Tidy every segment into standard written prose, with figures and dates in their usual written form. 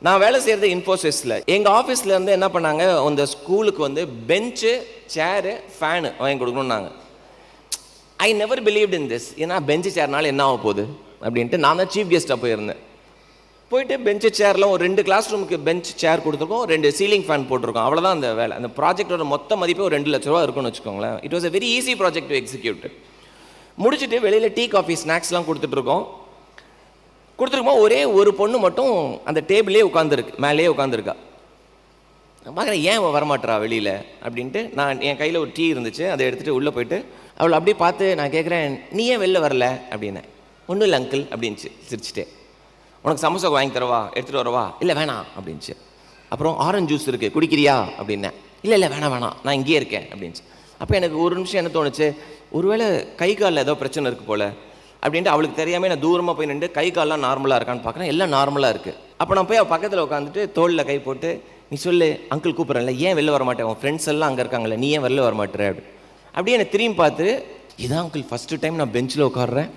நான் வேலை செய்கிறது இன்ஃபோசிஸில். எங்கள் ஆஃபீஸில் இருந்து என்ன பண்ணாங்க, அந்த ஸ்கூலுக்கு வந்து பெஞ்சு, சேரு, ஃபேனு வாங்கி கொடுக்கணுன்னாங்க. I never believed in this. ஏன்னா பெஞ்சு சேர்னால என்ன ஆக போகுது அப்படின்ட்டு நான் தான் சீஃப் கெஸ்ட்டாக போயிருந்தேன். போயிட்டு பெஞ்சு சேர்லாம் ஒரு 2 கிளாஸ் ரூமுக்கு பெஞ்ச் சேர் கொடுத்துருக்கோம், 2 சீலிங் ஃபேன் போட்டிருக்கோம். அவ்வளோதான் அந்த வேலை. அந்த ப்ராஜெக்டோட மொத்த மதிப்பே ஒரு 2 லட்ச ரூபா இருக்குன்னு வச்சுக்கோங்களேன். It was a very easy project to execute. முடிச்சுட்டு வெளியில் டீ காஃபி ஸ்நாக்ஸ்லாம் கொடுத்துட்ருக்கோம். ஒரே ஒரு பொண்ணு மட்டும் அந்த டேபிளே உட்காந்துருக்கு, மேலேயே உட்காந்துருக்கா. நான் பார்க்குறேன், ஏன் வரமாட்டா வெளியில் அப்படின்ட்டு. நான் என் கையில் ஒரு டீ இருந்துச்சு, அதை எடுத்துகிட்டு உள்ளே போயிட்டு அவளை அப்படியே பார்த்து நான் கேட்குறேன், நீ ஏன் வெளில வரல அப்படின்னேன். ஒன்றும் இல்லை அங்கிள் அப்படின்ச்சு சிரிச்சுட்டே. உனக்கு சமோசா வாங்கி தரவா, எடுத்துகிட்டு வரவா? இல்லை வேணாம் அப்படின்ச்சு. அப்புறம் ஆரஞ்சு ஜூஸ் இருக்குது, குடிக்கிறியா அப்படின்னேன். இல்லை வேணாம் நான் இங்கேயே இருக்கேன் அப்படின்ச்சு. அப்போ எனக்கு ஒரு நிமிஷம் என்ன தோணுச்சு, ஒருவேளை கை காலில் ஏதோ பிரச்சனை இருக்குது போல் அப்படின்ட்டு. அவளுக்கு தெரியாமல் நான் தூரமாக போய் நின்று கை கால்லாம் நார்மலாக இருக்கான்னு பார்க்குறேன். எல்லாம் நார்மலாக இருக்குது. அப்போ நான் போய் அவள் பக்கத்தில் உட்காந்துட்டு தோளில் கை போட்டு, நீ சொல்லு அங்கிள் கூப்பிட்றேன்ல, ஏன் வெளில வர மாட்டேன், உன் ஃப்ரெண்ட்ஸ் எல்லாம் அங்கே இருக்காங்களே, நீ ஏன் வெளில வர மாட்டேற அப்படியே என்னை திரும்பி பார்த்து, இதான் அங்கிள் ஃபஸ்ட்டு டைம் நான் பெஞ்சில் உட்காடுறேன்,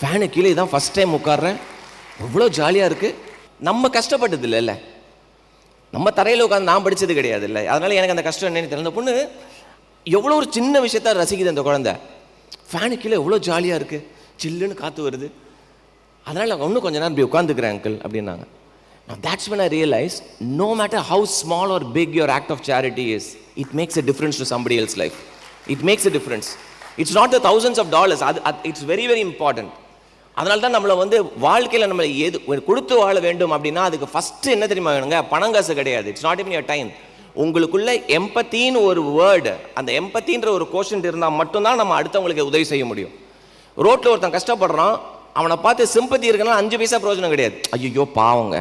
ஃபேனு கீழே இதான் ஃபஸ்ட் டைம் உட்காடுறேன், எவ்வளோ ஜாலியாக இருக்குது. நம்ம கஷ்டப்பட்டது இல்லைல்ல, நம்ம தரையில் உட்காந்து நான் படித்தது கிடையாது இல்லை. அதனால் எனக்கு அந்த கஷ்டம் என்னன்னு தெரியல. அந்த பொண்ணு எவ்வளோ ஒரு சின்ன விஷயத்த ரசிக்குது அந்த குழந்தை. ஃபேனு கீழே எவ்வளோ ஜாலியாக இருக்குது, சில்லுன்னு காற்று வருது, அதனால் நான் இன்னும் கொஞ்சம் நேரம் இப்படி உட்காந்துக்கிறேன் அங்கிள் அப்படின்னாங்க. Now that's when I realized, no matter how small or big your act of charity is, it makes a difference to somebody else's life. It makes a difference. It's not the thousands of dollars. It's very very important. அதனால தான் நம்மளை வந்து வாழ்க்கையில் நம்மளை எது கொடுத்து வாழ வேண்டும் அப்படின்னா அதுக்கு ஃபஸ்ட்டு என்ன தெரியுமா வேணுங்க, பணம் காசு கிடையாது. இட்ஸ் நாட் இவன் யுவர் டைம். உங்களுக்குள்ள எம்பத்தின்னு ஒரு வேர்டு, அந்த எம்பத்தின்ற ஒரு கோஷன் இருந்தால் மட்டும்தான் நம்ம அடுத்தவங்களுக்கு உதவி செய்ய முடியும். ரோட்டில் ஒருத்தன் கஷ்டப்படுறான், அவனை பார்த்து சிம்பத்தி இருக்குன்னா 5 பைசா பிரயோஜனம் கிடையாது. ஐயோ பாவங்க,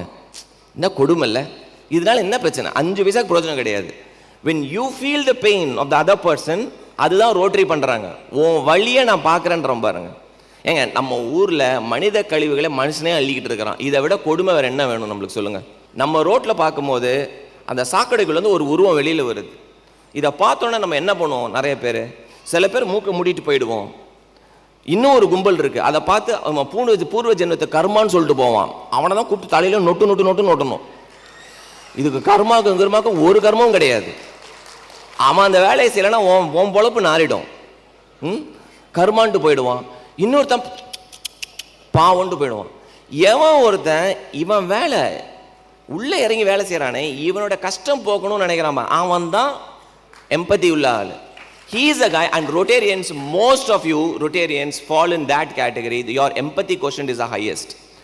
என்ன கொடுமை இல்லை, இதனால என்ன பிரச்சனை, 5 பைசாக்கு பிரயோஜனம் கிடையாது. when you feel the pain of the other person, அதுதான் ரோட்டரி பண்ணுறாங்க. உன் வழியை நான் பார்க்குறேன்ற பாருங்க. ஏங்க நம்ம ஊரில் மனித கழிவுகளை மனுஷனே அள்ளிக்கிட்டு இருக்கிறான். இதை விட கொடுமை வேறு என்ன வேணும் நம்மளுக்கு சொல்லுங்கள். நம்ம ரோட்டில் பார்க்கும்போது அந்த சாக்கடைக்குள்ளேருந்து ஒரு உருவம் வெளியில் வருது. இதை பார்த்தோன்னே நம்ம என்ன பண்ணுவோம், நிறைய பேர், சில பேர் மூக்கை மூடிட்டு போயிடுவோம். இன்னும் ஒரு கும்பல் இருக்குது, அதை பார்த்து அவன் பூர்வ ஜென்மத்தை கர்மான்னு சொல்லிட்டு போவான். அவனை தான் கூப்பிட்டு தலையில் நொட்டணும். இதுக்கு கர்மாக்கும் ஒரு கர்மமும் கிடையாது. அவன் அந்த வேலையை செய்யலைன்னா உன் பொழப்பு நாரிடும். கர்மான்ட்டு போயிடுவான். இன்னொருத்தன் பாவன்ட்டு போயிடுவான். எவன் ஒருத்தன் இவன் வேலை உள்ளே இறங்கி வேலை செய்கிறானே, இவனோட கஷ்டம் போக்கணும்னு நினைக்கிறான், அவன் தான் எம்பத்தி உள்ள ஆள். He is a guy, and Rotarians, most of you Rotarians fall in that category. Your empathy quotient is the highest.